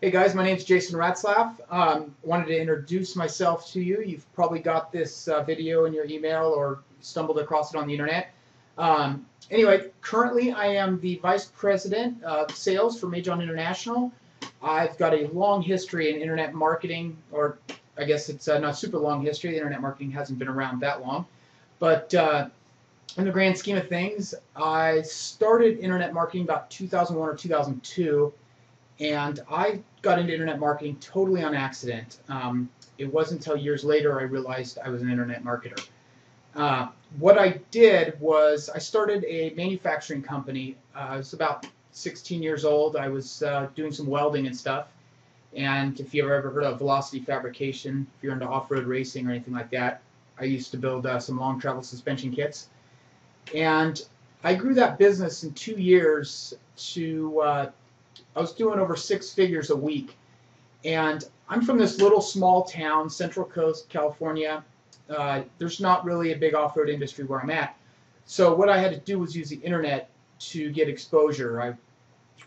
Hey guys, my name is Jason Ratzlaff. Wanted to introduce myself to you. You've probably got this video in your email or stumbled across it on the internet. Anyway, currently I am the Vice President of Sales for Majon International. I've got a long history in internet marketing, or I guess it's not super long history. The internet marketing hasn't been around that long. But in the grand scheme of things, I started internet marketing about 2001 or 2002. And I got into internet marketing totally on accident. It wasn't until years later I realized I was an internet marketer. What I did was I started a manufacturing company. I was about 16 years old. I was doing some welding and stuff. And if you've ever heard of Velocity Fabrication, if you're into off-road racing or anything like that, I used to build some long travel suspension kits. And I grew that business in 2 years to I was doing over 6 figures a week. And I'm from this little small town, Central Coast, California. There's not really a big off-road industry where I'm at. So what I had to do was use the internet to get exposure. I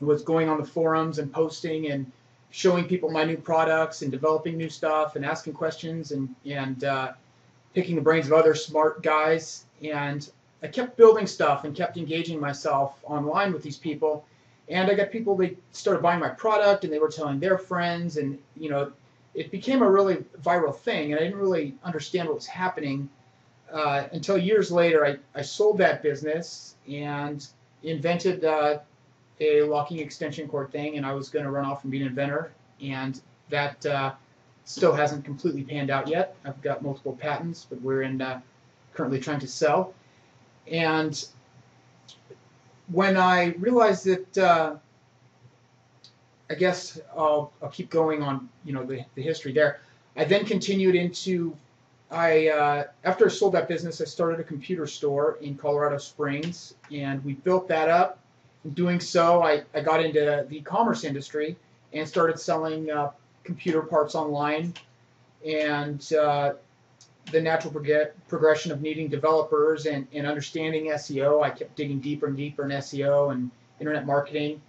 was going on the forums and posting and showing people my new products and developing new stuff and asking questions and picking the brains of other smart guys. And I kept building stuff and kept engaging myself online with these people. And I got people, they started buying my product and they were telling their friends, and it became a really viral thing, and I didn't really understand what was happening until years later. I sold that business and invented a locking extension cord thing, and I was going to run off and be an inventor, and that still hasn't completely panned out yet. I've got multiple patents, but we're currently trying to sell. And when I realized that, I guess I'll keep going on, the history there. I then continued into, after I sold that business, I started a computer store in Colorado Springs, and we built that up. In doing so, I got into the e-commerce industry and started selling computer parts online, and the natural progression of needing developers and understanding SEO, I kept digging deeper and deeper in SEO and internet marketing.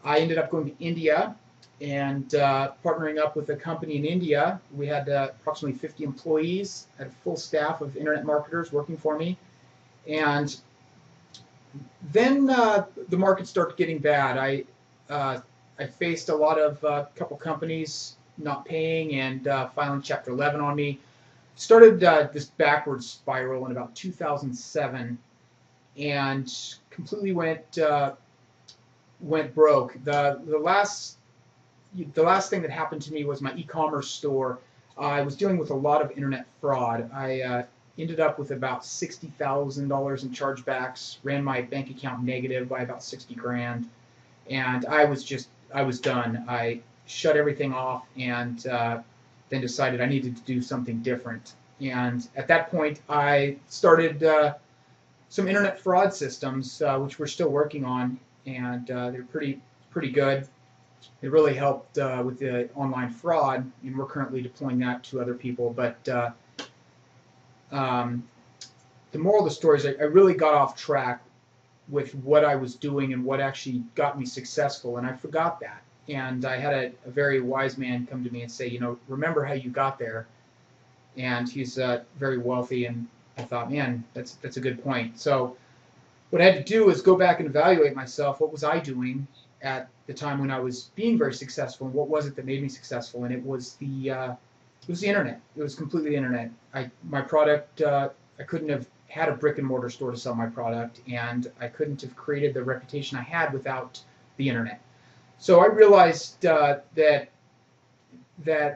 I ended up going to India and partnering up with a company in India. We had approximately 50 employees, had a full staff of internet marketers working for me. And then the market started getting bad. I faced a lot of couple companies not paying and filing Chapter 11 on me. Started this backwards spiral in about 2007, and completely went broke. The last thing that happened to me was my e-commerce store. I was dealing with a lot of internet fraud. I ended up with about $60,000 in chargebacks. Ran my bank account negative by about 60 grand, and I was done. I shut everything off and then decided I needed to do something different. And at that point, I started some internet fraud systems, which we're still working on, and they're pretty good. It really helped with the online fraud, and we're currently deploying that to other people. But the moral of the story is I really got off track with what I was doing and what actually got me successful, and I forgot that. And I had a very wise man come to me and say, remember how you got there. And he's very wealthy, and I thought, man, that's a good point. So what I had to do is go back and evaluate myself. What was I doing at the time when I was being very successful, and what was it that made me successful? And it was the internet. It was completely the internet. My product, I couldn't have had a brick and mortar store to sell my product, and I couldn't have created the reputation I had without the internet. So I realized that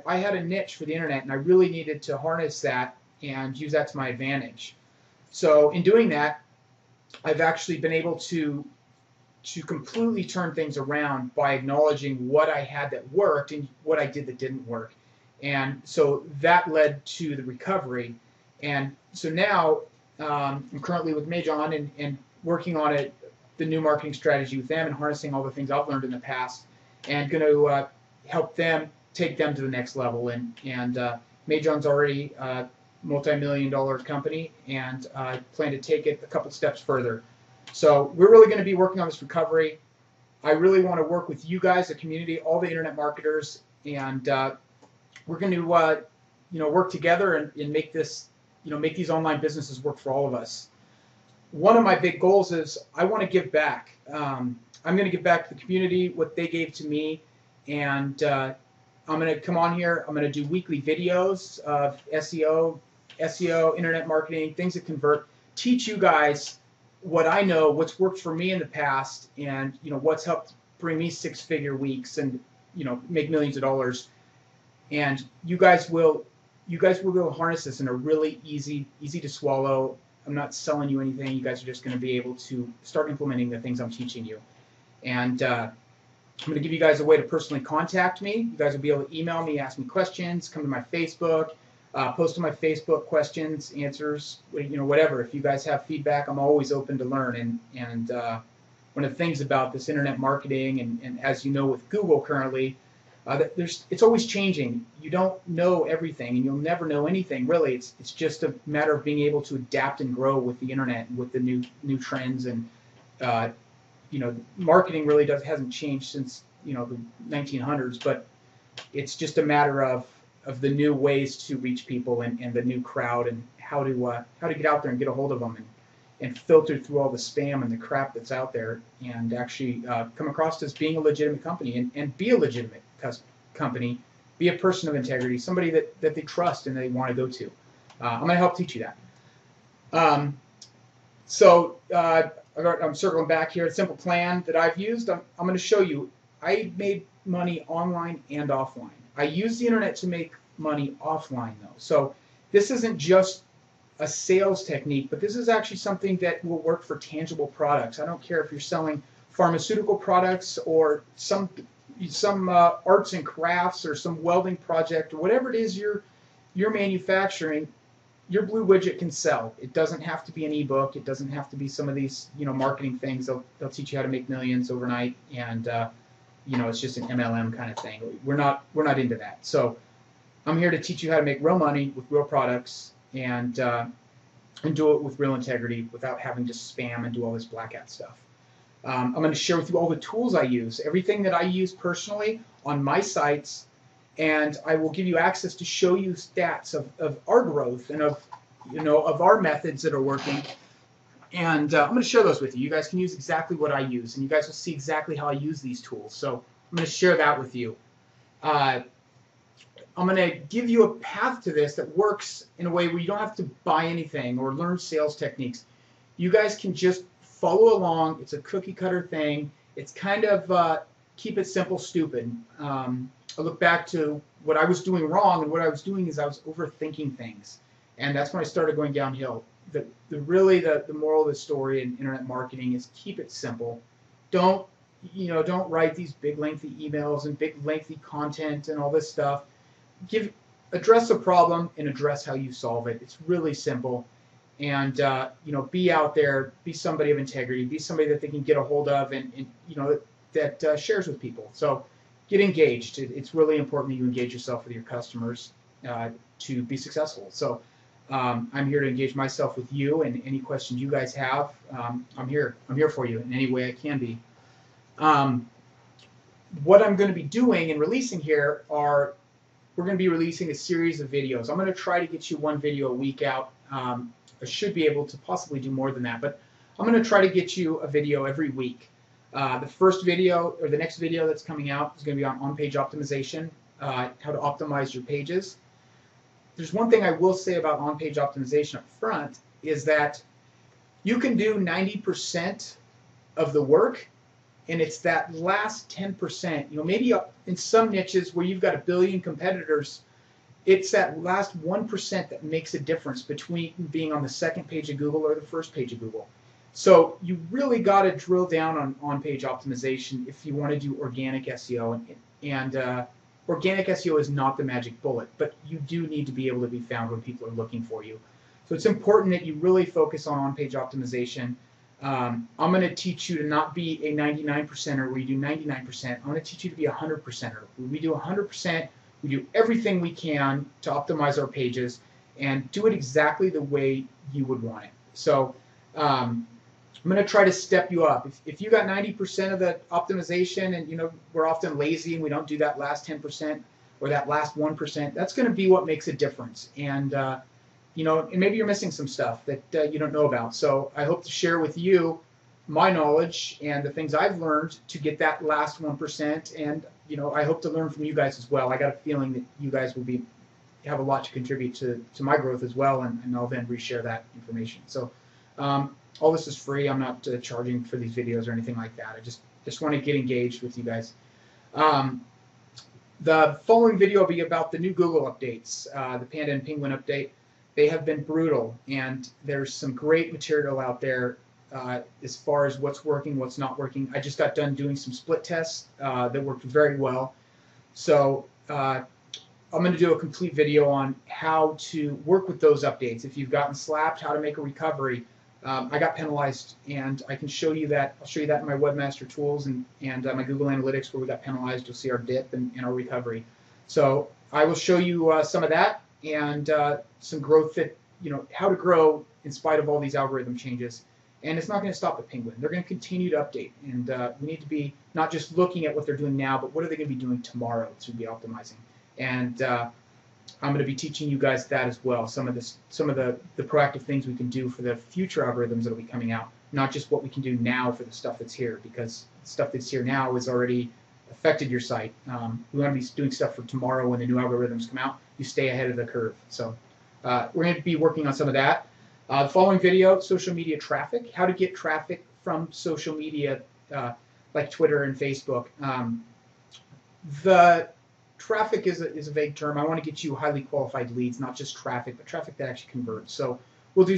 I had a niche for the internet, and I really needed to harness that and use that to my advantage. So in doing that, I've actually been able to completely turn things around by acknowledging what I had that worked and what I did that didn't work. And so that led to the recovery. And so now I'm currently with Majon and working on the new marketing strategy with them and harnessing all the things I've learned in the past, and going to help them take them to the next level. And Majon's already a multi-million-dollar company, and I plan to take it a couple steps further. So we're really going to be working on this recovery. I really want to work with you guys, the community, all the internet marketers, and we're going to work together and make this, make these online businesses work for all of us. One of my big goals is I want to give back. I'm going to give back to the community what they gave to me, and I'm going to come on here. I'm going to do weekly videos of SEO, internet marketing, things that convert. Teach you guys what I know, what's worked for me in the past, and what's helped bring me six-figure weeks and make millions of dollars. And you guys will be able to harness this in a really easy to swallow. I'm not selling you anything. You guys are just going to be able to start implementing the things I'm teaching you. And I'm going to give you guys a way to personally contact me. You guys will be able to email me, ask me questions, come to my Facebook, post on my Facebook questions, answers, whatever. If you guys have feedback, I'm always open to learn. And one of the things about this internet marketing, and as you know with Google currently, it's always changing. You don't know everything, and you'll never know anything really. It's just a matter of being able to adapt and grow with the internet and with the new trends. And marketing really hasn't changed since the 1900s, but it's just a matter of the new ways to reach people and the new crowd, and how to get out there and get a hold of them, and filter through all the spam and the crap that's out there, and actually come across as being a legitimate company, and be a legitimate company, be a person of integrity, somebody that they trust and they want to go to. I'm going to help teach you that. I'm circling back here. A simple plan that I've used. I'm going to show you. I made money online and offline. I use the internet to make money offline though. So this isn't just a sales technique, but this is actually something that will work for tangible products. I don't care if you're selling pharmaceutical products or some arts and crafts or some welding project or whatever it is you're manufacturing. Your Blue Widget can sell. It doesn't have to be an ebook. It doesn't have to be some of these marketing things. They'll teach you how to make millions overnight, and it's just an MLM kind of thing. We're not into that. So I'm here to teach you how to make real money with real products, and do it with real integrity without having to spam and do all this black hat stuff. I'm going to share with you all the tools I use, everything that I use personally on my sites, and I will give you access to show you stats of our growth and of our methods that are working. And I'm going to share those with you. You guys can use exactly what I use, and you guys will see exactly how I use these tools. So I'm going to share that with you. I'm going to give you a path to this that works in a way where you don't have to buy anything or learn sales techniques. You guys can just follow along. It's a cookie cutter thing. It's kind of keep it simple, stupid. I look back to what I was doing wrong, and what I was doing is I was overthinking things, and that's when I started going downhill. The moral of the story in internet marketing is keep it simple. Don't write these big lengthy emails and big lengthy content and all this stuff. Address a problem and address how you solve it. It's really simple. And be out there, be somebody of integrity, be somebody that they can get a hold of, and that shares with people. So get engaged. It's really important that you engage yourself with your customers to be successful. So I'm here to engage myself with you, and any questions you guys have, I'm here for you in any way I can be. What I'm going to be doing and releasing here we're going to be releasing a series of videos. I'm going to try to get you one video a week out. I should be able to possibly do more than that, but I'm going to try to get you a video every week. The first video, or the next video that's coming out, is going to be on-page optimization, how to optimize your pages. There's one thing I will say about on-page optimization up front, is that you can do 90% of the work, and it's that last 10%. Maybe in some niches where you've got a billion competitors, it's that last 1% that makes a difference between being on the second page of Google or the first page of Google. So you really got to drill down on on-page optimization if you want to do organic SEO. And organic SEO is not the magic bullet, but you do need to be able to be found when people are looking for you. So it's important that you really focus on-page optimization. I'm going to teach you to not be a 99%er where you do 99%. I'm going to teach you to be a 100%er. We do 100%. We do everything we can to optimize our pages and do it exactly the way you would want it. So I'm going to try to step you up. If you got 90% of the optimization, and we're often lazy and we don't do that last 10% or that last 1%, that's going to be what makes a difference. And and maybe you're missing some stuff that you don't know about. So I hope to share with you my knowledge and the things I've learned to get that last 1%. And I hope to learn from you guys as well. I got a feeling that you guys will have a lot to contribute to my growth as well, and I'll then reshare that information. So all this is free. I'm not charging for these videos or anything like that. I just want to get engaged with you guys. The following video will be about the new Google updates, the Panda and Penguin update. They have been brutal, and there's some great material out there as far as what's working, what's not working. I just got done doing some split tests that worked very well. So I'm going to do a complete video on how to work with those updates. If you've gotten slapped, how to make a recovery. I got penalized, and I can show you that. I'll show you that in my Webmaster Tools and my Google Analytics where we got penalized. You'll see our dip and our recovery. So I will show you some of that and some growth that, how to grow in spite of all these algorithm changes. And it's not going to stop at Penguin. They're going to continue to update, and we need to be not just looking at what they're doing now, but what are they going to be doing tomorrow to be optimizing. And I'm going to be teaching you guys that as well. Some of the proactive things we can do for the future algorithms that will be coming out, not just what we can do now for the stuff that's here, because the stuff that's here now has already affected your site. We want to be doing stuff for tomorrow when the new algorithms come out. You stay ahead of the curve. So we're going to be working on some of that. The following video, social media traffic, how to get traffic from social media like Twitter and Facebook. The traffic is a vague term. I want to get you highly qualified leads, not just traffic, but traffic that actually converts. So we'll do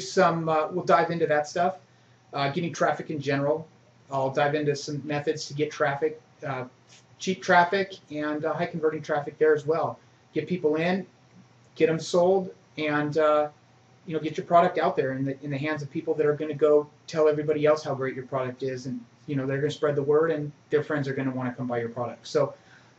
we'll dive into that stuff. Getting traffic in general. I'll dive into some methods to get traffic, cheap traffic, and high converting traffic there as well. Get people in, get them sold, and get your product out there in the hands of people that are going to go tell everybody else how great your product is, and they're going to spread the word, and their friends are going to want to come buy your product. So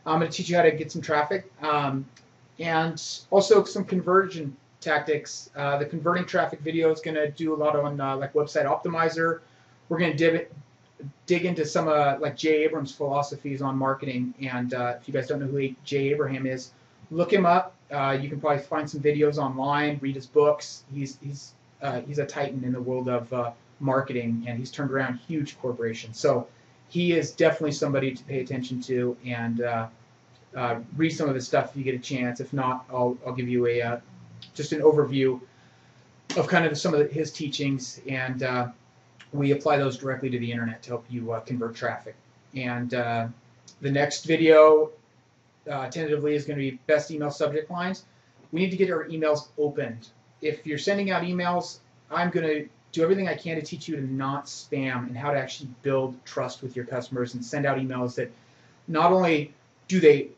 I'm going to teach you how to get some traffic and also some conversion tactics. The converting traffic video is going to do a lot on like Website Optimizer. We're going to dig into some like Jay Abrams' philosophies on marketing. And if you guys don't know who Jay Abraham is, look him up. You can probably find some videos online, read his books. He's a titan in the world of marketing, and he's turned around huge corporations. So he is definitely somebody to pay attention to, and read some of his stuff if you get a chance. If not, I'll give you just an overview of kind of some of his teachings, and we apply those directly to the internet to help you convert traffic. And the next video, tentatively, is going to be best email subject lines. We need to get our emails opened. If you're sending out emails, I'm going to do everything I can to teach you to not spam and how to actually build trust with your customers and send out emails that not only do they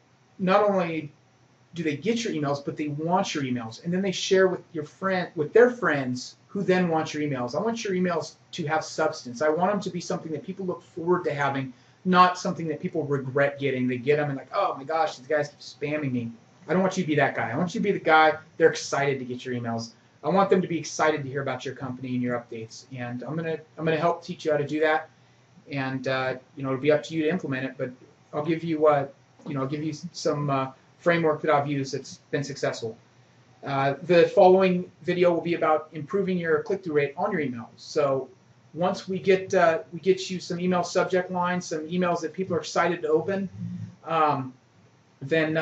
get your emails, but they want your emails, and then they share with their friends, who then want your emails. I want your emails to have substance. I want them to be something that people look forward to having, not something that people regret getting. They get them and like, oh my gosh, these guys keep spamming me. I don't want you to be that guy. I want you to be the guy they're excited to get your emails. I want them to be excited to hear about your company and your updates, and I'm gonna help teach you how to do that. And it'll be up to you to implement it, but I'll give you some framework that I've used that's been successful. The following video will be about improving your click-through rate on your emails. So once we get you some email subject lines, some emails that people are excited to open, then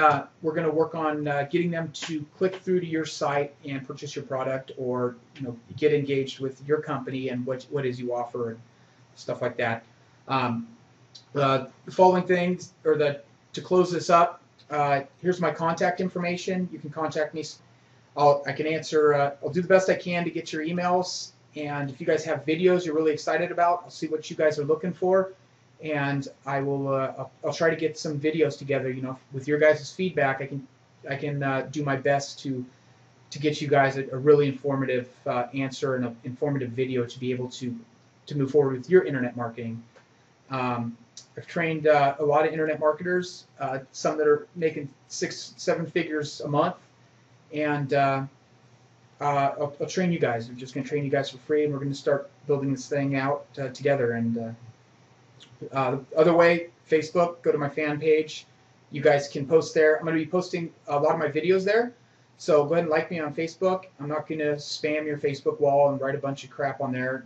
we're going to work on getting them to click through to your site and purchase your product, or get engaged with your company and what it is you offer and stuff like that. The following things, to close this up, here's my contact information. You can contact me. I can answer. I'll do the best I can to get your emails. And if you guys have videos you're really excited about, I'll see what you guys are looking for, and I will. I'll try to get some videos together. With your guys' feedback, I can do my best to get you guys a really informative answer and an informative video to be able to move forward with your internet marketing. I've trained a lot of internet marketers, some that are making 6-7 figures a month, and I'll train you guys. I'm just going to train you guys for free, and we're going to start building this thing out together. And the other way, Facebook, go to my fan page. You guys can post there. I'm going to be posting a lot of my videos there. So go ahead and like me on Facebook. I'm not going to spam your Facebook wall and write a bunch of crap on there.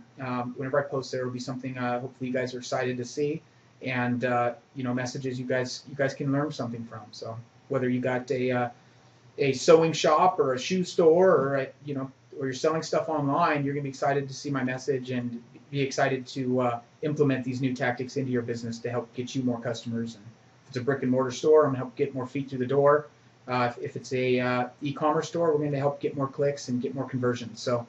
Whenever I post there, it'll be something hopefully you guys are excited to see, and messages you guys can learn something from. So whether you got a sewing shop or a shoe store or or you're selling stuff online, you're going to be excited to see my message and be excited to implement these new tactics into your business to help get you more customers. And if it's a brick and mortar store, I'm going to help get more feet through the door. If it's a e-commerce store, we're going to help get more clicks and get more conversions. So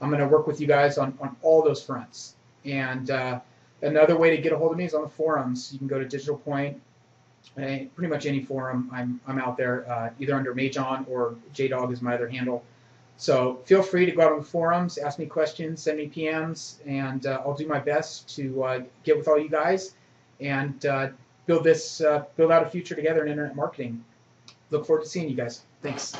I'm going to work with you guys on all those fronts. And another way to get a hold of me is on the forums. You can go to Digital Point, pretty much any forum. I'm out there, either under Majon or JDog is my other handle. So feel free to go out on the forums, ask me questions, send me PMs, and I'll do my best to get with all you guys and build out a future together in internet marketing. Look forward to seeing you guys. Thanks.